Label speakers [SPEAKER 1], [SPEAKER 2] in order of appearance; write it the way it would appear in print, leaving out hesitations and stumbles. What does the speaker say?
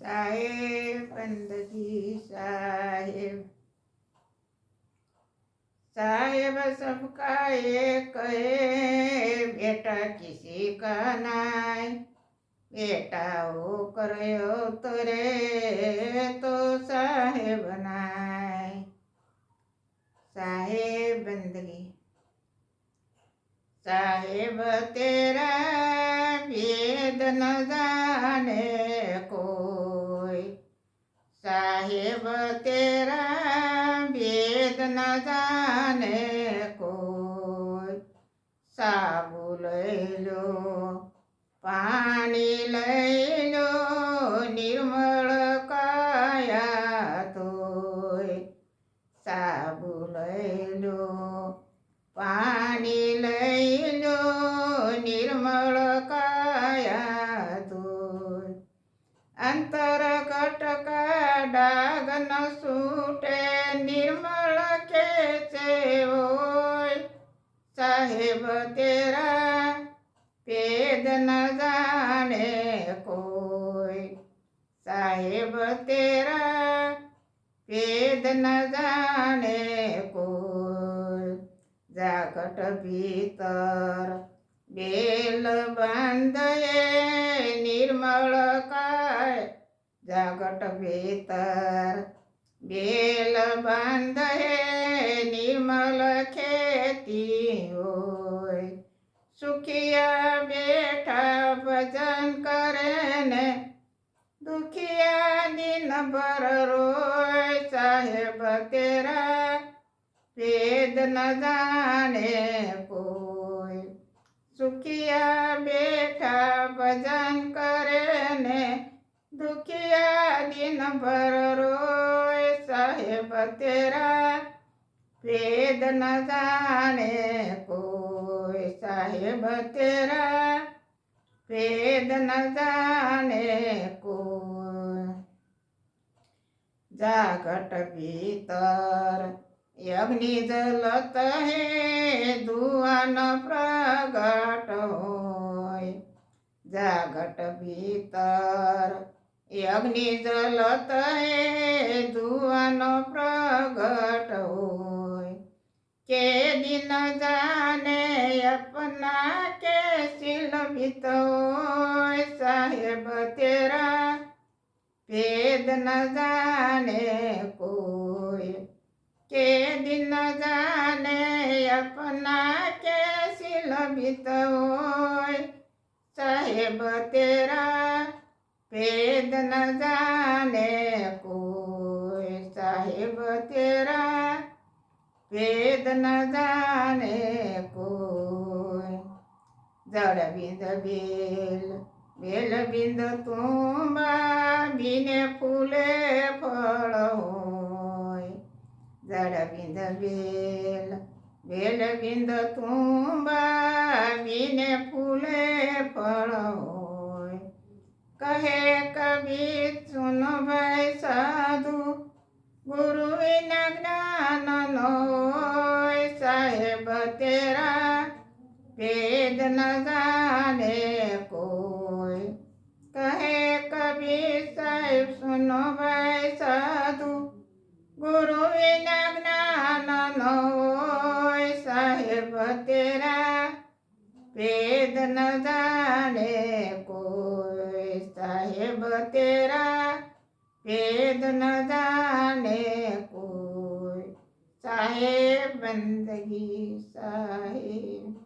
[SPEAKER 1] साहेब बंदगी साहेब। साहेब सबका एक है, बेटा किसी का नाय। बेटा हो करयो तोरे तो साहेब नाय। साहेब बंदगी साहेब तेरा भेद न जाने कोई। साहेब तेरा भेद न जाने कोई। साबु लई लो पानी लई लो निर्मल काया तोय। साबु लई लो पानी लई लो निर्मल काया तोय। अंतर कटका डाग न सूटे निर्मल कैसे होय। साहेब तेरा भेद न जाने कोई। साहेब तेरा भेद न जाने कोई। जागट भीतर बेल बांधे निर्मल काय। जागट भीतर बेल बांधे निर्मल खेती होय। सुखिया बेटा भजन करे ने दुखिया दिन भर रोय। साहेब तेरा भेद न जाने कोई। सुखिया बेटा भजन करे ने दुखिया दिन भर रोय। साहेब तेरा भेद न जाने कोई। साहेब तेरा भेद न जाने कोई। जागट भीतर अग्नि जलत है धुआं न प्रगट होय। जागट भीतर अग्नि जलत है धुआं न प्रगट होय। के दिन जाने अपना के सिलभित होय। साहेब तेरा भेद न जाने कोई। के दिन जाने अपना के सिलभित होय। साहेब तेरा भेद न जाने कोई। साहेब तेरा भेद न जाने कोई। जड़ बिंद बेल बेल बिंद तुम्बा बिने फूले फळ होय। जड़ बिंद बेल बेल बिंद तुम्बा बिने फूले फळ होय। कहे कबीर सुन भाई साधु गुरु बिना ज्ञान न होय। साहेब तेरा भेद न जाने कोई। कहे कबीर साहेब सुनो भाई साधु गुरु बिना ज्ञान न होय। साहेब तेरा भेद न जाने कोई। साहेब तेरा भेद न जाने कोई। साहेब बंदगी साहेब।